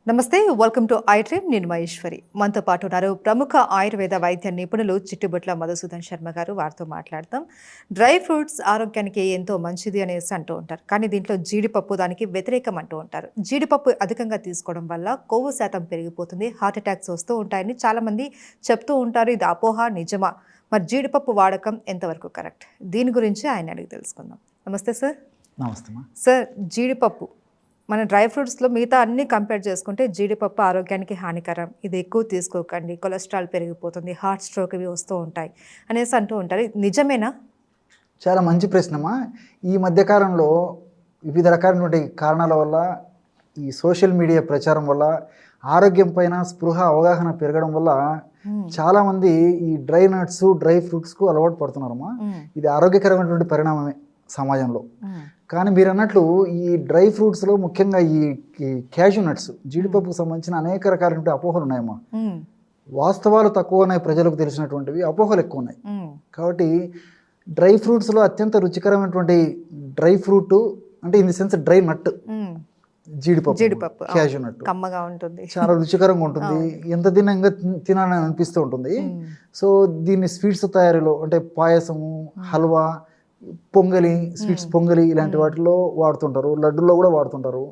నమస్తే, welcome to I dream. నేను మహేశ్వరి. మనతో పాటు ఉన్నారు ప్రముఖ ఆయుర్వేద వైద్య నిపుణులు చిట్టుబొట్ల మధుసూదన్ శర్మ గారు. వారితో మాట్లాడతాం. డ్రై ఫ్రూట్స్ ఆరోగ్యానికి ఎంతో మంచిది అనేసి అంటూ ఉంటారు, కానీ దీంట్లో జీడిపప్పు దానికి వ్యతిరేకం అంటూ ఉంటారు. జీడిపప్పు అధికంగా తీసుకోవడం వల్ల కొవ్వు శాతం పెరిగిపోతుంది, హార్ట్ అటాక్స్ వస్తూ ఉంటాయని చాలామంది చెప్తూ ఉంటారు. ఇది అపోహ, నిజమా? మరి జీడిపప్పు వాడకం ఎంతవరకు కరెక్ట్? దీని గురించి ఆయన అడిగి తెలుసుకుందాం. నమస్తే సార్. నమస్తే సార్, జీడిపప్పు మన డ్రై ఫ్రూట్స్లో మిగతా అన్నీ కంపేర్ చేసుకుంటే జీడిపప్పు ఆరోగ్యానికి హానికరం, ఇది ఎక్కువ తీసుకోకండి, కొలెస్ట్రాల్ పెరిగిపోతుంది, హార్ట్ స్ట్రోక్ ఇవి వస్తూ ఉంటాయి అనేసి అంటూ ఉంటారు. నిజమేనా? చాలా మంచి ప్రశ్నమా. ఈ మధ్యకాలంలో వివిధ రకాలైనటువంటి కారణాల వల్ల, ఈ సోషల్ మీడియా ప్రచారం వల్ల, ఆరోగ్యం పైన స్పృహ అవగాహన పెరగడం వల్ల చాలామంది ఈ డ్రై నట్స్, డ్రై ఫ్రూట్స్కు అలవాటు పడుతున్నారమ్మా. ఇది ఆరోగ్యకరమైనటువంటి పరిణామమే సమాజంలో. కానీ మీరు అన్నట్లు ఈ డ్రై ఫ్రూట్స్లో ముఖ్యంగా ఈ క్యాష్యూ నట్స్, జీడిపప్పుకు సంబంధించిన అనేక రకాలైన అపోహలు ఉన్నాయమ్మా. వాస్తవాలు తక్కువ ఉన్నాయి, ప్రజలకు తెలిసినటువంటివి అపోహలు ఎక్కువ ఉన్నాయి. కాబట్టి డ్రై ఫ్రూట్స్లో అత్యంత రుచికరమైనటువంటి డ్రై ఫ్రూట్ అంటే ఇన్ ది సెన్స్ డ్రై నట్ జీడిపప్పు, క్యాష్యూ నట్. కమ్మగా ఉంటుంది, చాలా రుచికరంగా ఉంటుంది, ఎంత తినంగా తినాలని అనిపిస్తూ ఉంటుంది. సో దీన్ని స్వీట్స్ తయారీలో అంటే పాయసము, హల్వా, పొంగలి, స్వీట్స్ పొంగలి ఇలాంటి వాటిలో వాడుతుంటారు, లడ్డుల్లో కూడా వాడుతుంటారు.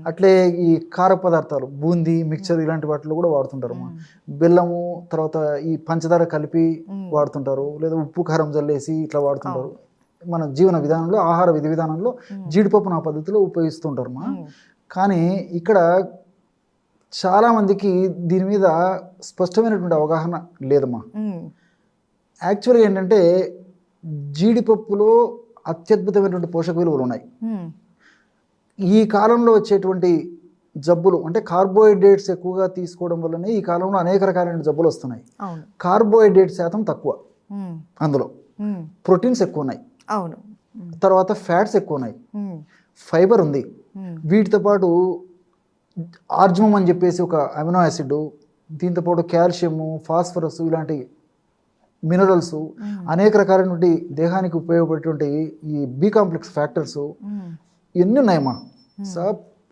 అట్లే ఈ కార పదార్థాలు, బూందీ, మిక్చర్ ఇలాంటి వాటిలో కూడా వాడుతుంటారు. బెల్లము తర్వాత ఈ పంచదార కలిపి వాడుతుంటారు, లేదా ఉప్పు కారం జల్లేసి ఇట్లా వాడుతుంటారు. మన జీవన విధానంలో, ఆహార విధి విధానంలో జీడిపప్పును ఆ పద్ధతిలో ఉపయోగిస్తుంటారు. కానీ ఇక్కడ చాలామందికి దీని మీద స్పష్టమైనటువంటి అవగాహన లేదమ్మా. యాక్చువల్గా ఏంటంటే జీడిపప్పులో అత్యద్భుతమైనటువంటి పోషక విలువలు ఉన్నాయి. ఈ కాలంలో వచ్చేటువంటి జబ్బులు అంటే కార్బోహైడ్రేట్స్ ఎక్కువగా తీసుకోవడం వల్లనే ఈ కాలంలో అనేక రకాలైన జబ్బులు వస్తున్నాయి. కార్బోహైడ్రేట్ శాతం తక్కువ, అందులో ప్రోటీన్స్ ఎక్కువ ఉన్నాయి, తర్వాత ఫ్యాట్స్ ఎక్కువ ఉన్నాయి, ఫైబర్ ఉంది. వీటితో పాటు ఆర్జమం అని చెప్పేసి ఒక అమినో యాసిడ్, దీంతో పాటు కాల్షియము, ఫాస్ఫరస్ ఇలాంటి మినరల్స్, అనేక రకాలైనటువంటి దేహానికి ఉపయోగపడేటువంటి ఈ బి కాంప్లెక్స్ ఫ్యాక్టర్స్ ఎన్ని ఉన్నాయమ్మా. సో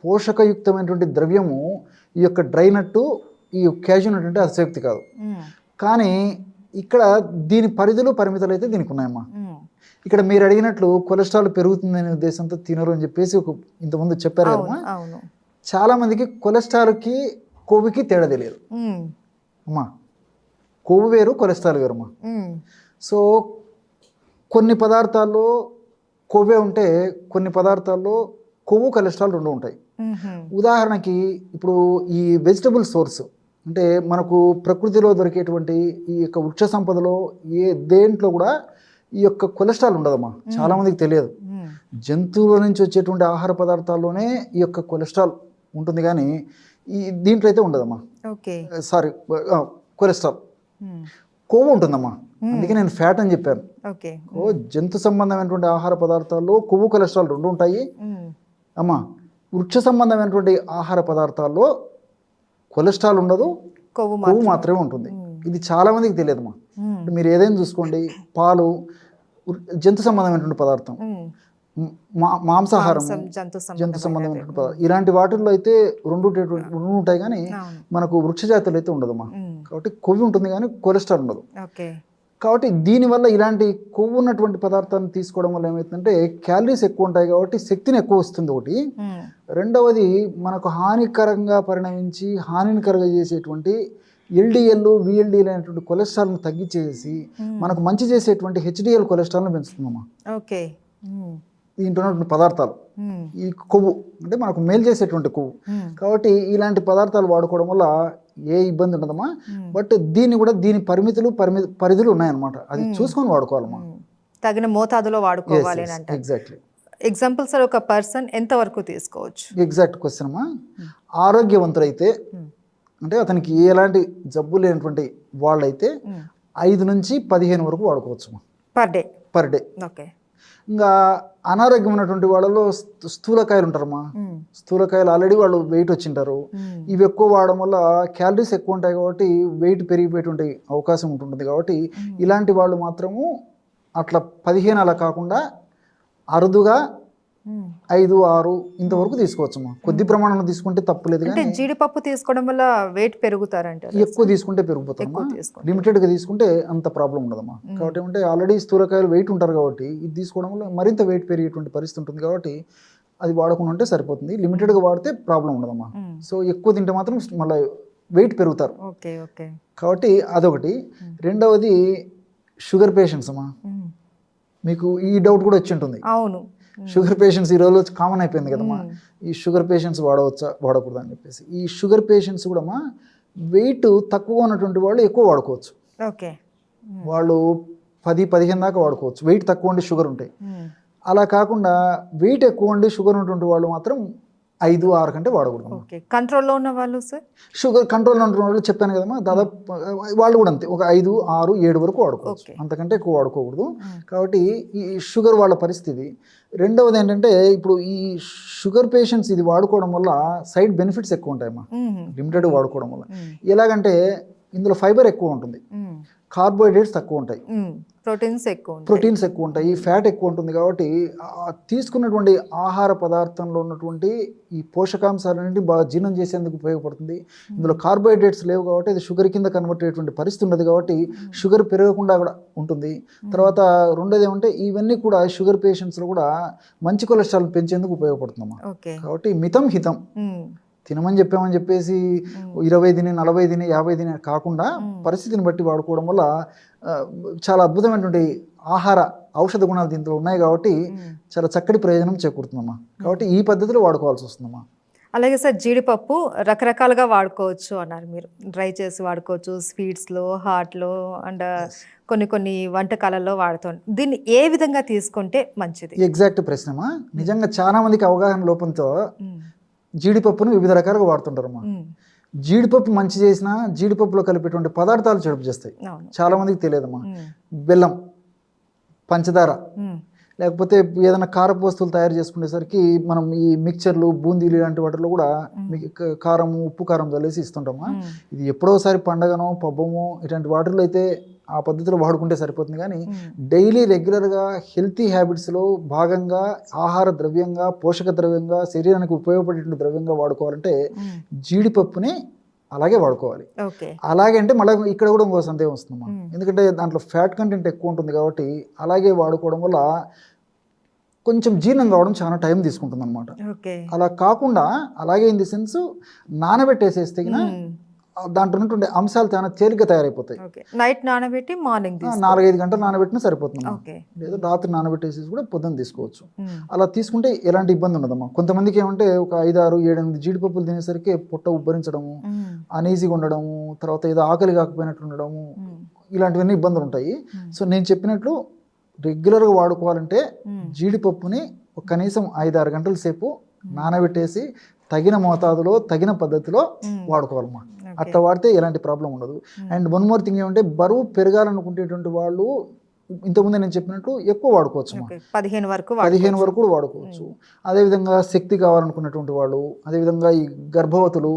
పోషకయుక్తమైనటువంటి ద్రవ్యము ఈ యొక్క డ్రై నట్టు, ఈ క్యాష్యూ నట్ అంటే అతిశయోక్తి కాదు. కానీ ఇక్కడ దీని పరిధులు, పరిమితులు అయితే దీనికి ఉన్నాయమ్మా. ఇక్కడ మీరు అడిగినట్లు కొలెస్ట్రాల్ పెరుగుతుందనే ఉద్దేశంతో తినరు అని చెప్పేసి ఇంతకుముందు చెప్పారు కదమ్మా. చాలా మందికి కొలెస్ట్రాల్కి, కొవ్వుకి తేడా తెలియదు అమ్మా. కొవ్వు వేరు, కొలెస్ట్రాల్ వేరుమా. సో కొన్ని పదార్థాల్లో కొవ్వే ఉంటే కొన్ని పదార్థాల్లో కొవ్వు, కొలెస్ట్రాల్ రెండు ఉంటాయి. ఉదాహరణకి ఇప్పుడు ఈ వెజిటబుల్ సోర్స్ అంటే మనకు ప్రకృతిలో దొరికేటువంటి ఈ యొక్క వృక్ష సంపదలో దేంట్లో కూడా ఈ యొక్క కొలెస్ట్రాల్ ఉండదమ్మా. చాలా మందికి తెలియదు. జంతువుల నుంచి వచ్చేటువంటి ఆహార పదార్థాల్లోనే ఈ యొక్క కొలెస్ట్రాల్ ఉంటుంది, కానీ ఈ దీంట్లో అయితే ఉండదమ్మా. Sorry, cholesterol. కొవ్వు ఉంటుందమ్మా, అందుకే నేను ఫ్యాట్ అని చెప్పాను. జంతు సంబంధమైనటువంటి ఆహార పదార్థాల్లో కొవ్వు, కొలెస్ట్రాల్ రెండు ఉంటాయి అమ్మా. వృక్ష సంబంధమైనటువంటి ఆహార పదార్థాల్లో కొలెస్ట్రాల్ ఉండదు, కొవ్వు మాత్రమే ఉంటుంది. ఇది చాలా మందికి తెలియదమ్మా. మీరు ఏదైనా చూసుకోండి, పాలు జంతు సంబంధమైనటువంటి పదార్థం, మాంసాహారం జంతు సంబంధమైనటువంటి పదార్థం, ఇలాంటి వాటిల్లో అయితే రెండు ఉంటాయి, కానీ మనకు వృక్ష జాతులు అయితే ఉండదమ్మా. కాబట్టి కొవ్వు ఉంటుంది కానీ కొలెస్ట్రాల్ ఉండదు. కాబట్టి దీనివల్ల ఇలాంటి కొవ్వు ఉన్నటువంటి పదార్థాన్ని తీసుకోవడం వల్ల ఏమవుతుందంటే క్యాలరీస్ ఎక్కువ ఉంటాయి కాబట్టి శక్తిని ఎక్కువ వస్తుంది ఒకటి. రెండవది మనకు హానికరంగా పరిణమించి హానిని కలుగజేసేటువంటి ఎల్డిఎల్, విఎల్డిఎల్ అనేటువంటి కొలెస్ట్రాల్ను తగ్గించేసి మనకు మంచి చేసేటువంటి హెచ్డిఎల్ కొలెస్ట్రాల్ను పెంచుతుందమ్మా. దీంట్లో ఉన్నటువంటి పదార్థాలు ఈ కొవ్వు అంటే మనకు మేలు చేసేటువంటి కొవ్వు. కాబట్టి ఇలాంటి పదార్థాలు వాడుకోవడం వల్ల ఏ ఇబ్బంది ఉండదమ్మా. బట్ దీని పరిమితులు, పరిధులు ఉన్నాయన్నమాట. అది చూసుకొని వాడుకోవాలమ్మా, తగిన మోతాదులో వాడుకోవాలి. ఎగ్జాక్ట్లీ. ఎగ్జాంపుల్ సార్, ఒక పర్సన్ ఎంత వరకు తీసుకోవచ్చు? ఎగ్జాక్ట్ క్వశ్చన్ అమ్మా. ఆరోగ్యవంతులైతే అంటే అతనికి ఎలాంటి జబ్బు లేనటువంటి వాళ్ళైతే 5 నుంచి 15 వరకు వాడుకోవచ్చు పర్ డే. ఇంకా అనారోగ్యం ఉన్నటువంటి వాళ్ళలో స్థూలకాయలు ఉంటారమ్మా. స్థూలకాయలు ఆల్రెడీ వాళ్ళు వెయిట్ వచ్చింటారు. ఇవి ఎక్కువ వాడడం వల్ల క్యాలరీస్ ఎక్కువ ఉంటాయి కాబట్టి వెయిట్ పెరిగిపోయేటువంటి అవకాశం ఉంటుంది. కాబట్టి ఇలాంటి వాళ్ళు మాత్రము అట్లా 15 అలా కాకుండా అరుదుగా 5, 6 ఇంతవరకు తీసుకోవచ్చమ్మా. కొద్ది ప్రమాణంలో తీసుకుంటే తప్పులేదు, అంటే కానీ జీడిపప్పు తీసుకోవడం వల్ల వెయిట్ పెరుగుతారంటారు. ఎక్కువ తీసుకుంటే పెరిగిపోతామా. ఎక్కువ తీసుకుంటే. లిమిటెడ్గా తీసుకుంటే అంత ప్రాబ్లం ఉండదమ్మా. కాబట్టి ఏమంటే ఆల్రెడీ స్థూలకాయలు వెయిట్ ఉంటారు కాబట్టి ఇది తీసుకోవడం వల్ల మరింత వెయిట్ పెరిగేటువంటి పరిస్థితి ఉంటుంది కాబట్టి అది వాడకుండా ఉంటే సరిపోతుంది. లిమిటెడ్గా వాడితే ప్రాబ్లం ఉండదమ్మా. సో ఎక్కువ తింటే మాత్రం మళ్ళీ వెయిట్ పెరుగుతారు. Okay okay. కాబట్టి అదొకటి. రెండవది షుగర్ పేషెంట్స్ అమ్మా, మీకు ఈ డౌట్ కూడా వచ్చి ఉంటుంది. అవును, షుగర్ పేషెంట్స్ ఈ రోజు కామన్ అయిపోయింది కదమ్మా. ఈ షుగర్ పేషెంట్స్ వాడవచ్చా వాడకూడదు అని చెప్పేసి. ఈ షుగర్ పేషెంట్స్ కూడా వెయిట్ తక్కువ ఉన్నటువంటి వాళ్ళు ఎక్కువ వాడుకోవచ్చు. ఓకే. వాళ్ళు 10-15 దాకా వాడుకోవచ్చు, వెయిట్ తక్కువ ఉండి షుగర్ ఉంటాయి. అలా కాకుండా వెయిట్ ఎక్కువ ఉండి షుగర్ ఉన్నటువంటి వాళ్ళు మాత్రం 5-6 కంటే వాడకూడదు. ఓకే. కంట్రోల్లో ఉన్న వాళ్ళు సార్, షుగర్ కంట్రోల్లో ఉన్న వాళ్ళు చెప్పాను కదమ్మా, దాదాపు వాళ్ళు కూడా అంతే, ఒక 5, 6, 7 వరకు వాడుకోవచ్చు, అంతకంటే ఎక్కువ వాడుకోకూడదు. కాబట్టి ఈ షుగర్ వాళ్ళ పరిస్థితి. రెండవది ఏంటంటే ఇప్పుడు ఈ షుగర్ పేషెంట్స్ ఇది వాడుకోవడం వల్ల సైడ్ బెనిఫిట్స్ ఎక్కువ ఉంటాయమ్మా, లిమిటెడ్ వాడుకోవడం వల్ల. ఎలాగంటే ఇందులో ఫైబర్ ఎక్కువ ఉంటుంది, కార్బోహైడ్రేట్స్ తక్కువ ఉంటాయి, ప్రోటీన్స్ ఎక్కువ ఉంటాయి, ఫ్యాట్ ఎక్కువ ఉంటుంది. కాబట్టి తీసుకున్నటువంటి ఆహార పదార్థంలో ఉన్నటువంటి ఈ పోషకాంశాలన్నింటినీ బాగా జీర్ణం చేసేందుకు ఉపయోగపడుతుంది. ఇందులో కార్బోహైడ్రేట్స్ లేవు కాబట్టి అది షుగర్ కింద కన్వర్ట్ అయ్యేటువంటి పరిస్థితి ఉండదు, కాబట్టి షుగర్ పెరగకుండా కూడా ఉంటుంది. తర్వాత రెండోది ఏమంటే ఇవన్నీ కూడా షుగర్ పేషెంట్స్లో కూడా మంచి కొలెస్ట్రాల్ పెంచేందుకు ఉపయోగపడుతుందమ్మా. కాబట్టి మితం హితం, తినమని చెప్పామని చెప్పేసి 20 తిని 40 తిని 50 తిని కాకుండా పరిస్థితిని బట్టి వాడుకోవడం వల్ల చాలా అద్భుతమైనటువంటి ఆహార ఔషధ గుణాలు దీంట్లో ఉన్నాయి కాబట్టి చాలా చక్కటి ప్రయోజనం చేకూరుతుందమ్మా. కాబట్టి ఈ పద్ధతిలో వాడుకోవాల్సి వస్తుందమ్మా. అలాగే సార్, జీడిపప్పు రకరకాలుగా వాడుకోవచ్చు అన్నారు మీరు. డ్రై చేసి వాడుకోవచ్చు, స్వీట్స్లో, హాట్లో, అండ్ కొన్ని వంటకాలలో వాడుతాం. దీన్ని ఏ విధంగా తీసుకుంటే మంచిది? ఎగ్జాక్ట్ ప్రశ్నమా. నిజంగా చాలా మందికి అవగాహన లోపంతో జీడిపప్పును వివిధ రకాలుగా వాడుతుంటారమ్మా. జీడిపప్పు మంచి చేసినా జీడిపప్పులో కలిపేటువంటి పదార్థాలు చెడుపు చేస్తాయి, చాలా మందికి తెలియదమ్మా. బెల్లం, పంచదార, లేకపోతే ఏదైనా కారపు వస్తువులు తయారు చేసుకునేసరికి మనం ఈ మిక్చర్లు, బూందీలు ఇలాంటి వాటిలో కూడా కారము, ఉప్పు కారం చల్లేసి ఇస్తుంటామా. ఇది ఎప్పుడోసారి పండగనో పబ్బమో ఇలాంటి వాటిల్లో అయితే ఆ పద్ధతిలో వాడుకుంటే సరిపోతుంది. కానీ డైలీ రెగ్యులర్గా హెల్తీ హ్యాబిట్స్లో భాగంగా ఆహార ద్రవ్యంగా, పోషక ద్రవ్యంగా, శరీరానికి ఉపయోగపడేటువంటి ద్రవ్యంగా వాడుకోవాలంటే జీడిపప్పుని అలాగే వాడుకోవాలి. అలాగే అంటే మళ్ళీ ఇక్కడ కూడా ఇంకో సందేహం వస్తుందమ్మా, ఎందుకంటే దాంట్లో ఫ్యాట్ కంటెంట్ ఎక్కువ ఉంటుంది కాబట్టి అలాగే వాడుకోవడం వల్ల కొంచెం జీర్ణం కావడం చాలా టైం తీసుకుంటుంది అనమాట. అలా కాకుండా అలాగే ఇన్ ది సెన్స్ నానబెట్టేసేస్తే దాంట్లో ఉన్నటువంటి అంశాలు చాలా తేలిగ్గా తయారైపోతాయి. నైట్ నానబెట్టి మార్నింగ్ 4-5 గంటలు నానబెట్టినా సరిపోతుంది, లేదా రాత్రి నానబెట్టేసి కూడా పొద్దున్న తీసుకోవచ్చు. అలా తీసుకుంటే ఎలాంటి ఇబ్బంది ఉండదమ్మా. కొంతమందికి ఏమంటే ఒక 5, 6, 7, 8 జీడిపప్పులు తినేసరికి పొట్ట ఉబ్బరించడము, అనీజీగా ఉండడము, తర్వాత ఏదో ఆకలి కాకపోయినట్టు ఉండడము, ఇలాంటివన్నీ ఇబ్బందులు ఉంటాయి. సో నేను చెప్పినట్లు రెగ్యులర్గా వాడుకోవాలంటే జీడిపప్పుని కనీసం 5-6 గంటల సేపు నానబెట్టేసి తగిన మోతాదులో తగిన పద్ధతిలో వాడుకోవాలమ్మా. అట్లా వాడితే ఎలాంటి ప్రాబ్లం ఉండదు. అండ్ వన్ మోర్ థింగ్ ఏమంటే బరువు పెరగాలనుకునేటువంటి వాళ్ళు ఇంతకుముందే నేను చెప్పినట్టు ఎక్కువ వాడుకోవచ్చు, 15 వరకు కూడా వాడుకోవచ్చు. అదేవిధంగా శక్తి కావాలనుకున్నటువంటి వాళ్ళు, అదేవిధంగా ఈ గర్భవతులు,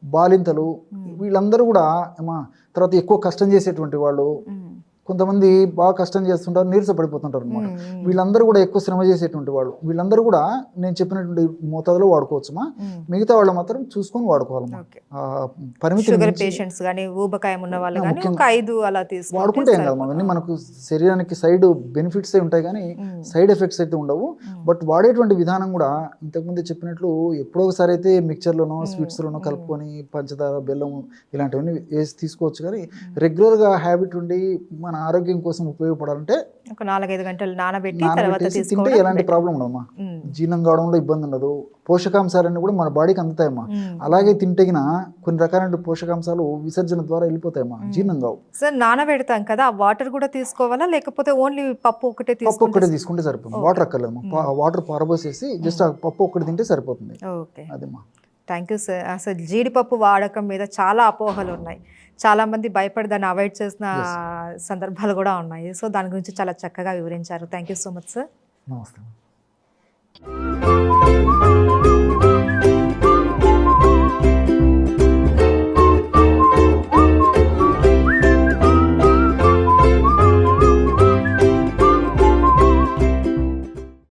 బాలింతలు, వీళ్ళందరూ కూడా తర్వాత ఎక్కువ కష్టం చేసేటువంటి వాళ్ళు, కొంతమంది బాగా కష్టం చేస్తుంటారు, నీరస పడిపోతుంటారు అనమాట. వీళ్ళందరూ కూడా ఎక్కువ శ్రమ చేసేటువంటి వాళ్ళు, వీళ్ళందరూ కూడా నేను చెప్పినటువంటి మోతాదులో వాడుకోవచ్చుమా. మిగతా వాళ్ళు మాత్రం చూసుకొని వాడుకోవాలమ్మా. పరిమితి వాడుకుంటే ఏం కదమ్మా, అవన్నీ మనకు శరీరానికి సైడ్ బెనిఫిట్స్ ఉంటాయి కానీ సైడ్ ఎఫెక్ట్స్ అయితే ఉండవు. బట్ వాడేటువంటి విధానం కూడా ఇంతకుముందు చెప్పినట్లు ఎప్పుడో ఒకసారి అయితే మిక్చర్లోనో స్వీట్స్లోనో కలుపుకొని పంచదార, బెల్లం ఇలాంటివన్నీ వేసి తీసుకోవచ్చు. కానీ రెగ్యులర్గా హ్యాబిట్ ఉండి మన ఆరోగ్యం కోసం ఉపయోగపడాలంటే ఒక 4-5 గంటలు నానబెట్టి తింటే ఎలాంటి ప్రాబ్లం ఉండదమ్మా. జీర్ణం కావడంలో ఇబ్బంది ఉండదు, పోషకాంశాలన్నీ కూడా మన బాడీకి అందుతాయమ్మా. అలాగే తింటగిన కొన్ని రకాలైన పోషకాంశాలు విసర్జన ద్వారా వెళ్ళిపోతాయమ్మా, జీర్ణం కావు. సార్ నానబెడతాం కదా, వాటర్ కూడా తీసుకోవాలా లేకపోతే ఓన్లీ పప్పు ఒక్కటే తీసుకుంటే సరిపోతుంది? వాటర్ అక్కర్లేదమ్మా, వాటర్ పారబోసేసి జస్ట్ ఆ పప్పు ఒక్కటి తింటే సరిపోతుంది. అదేమ్మా. Thank you sir. అసలు జీడిపప్పు వాడకం మీద చాలా అపోహలు ఉన్నాయి, చాలా మంది భయపడి దాన్ని అవాయిడ్ చేసిన సందర్భాలు కూడా ఉన్నాయి. సో దాని గురించి చాలా చక్కగా వివరించారు. Thank you so much sir. నమస్తే.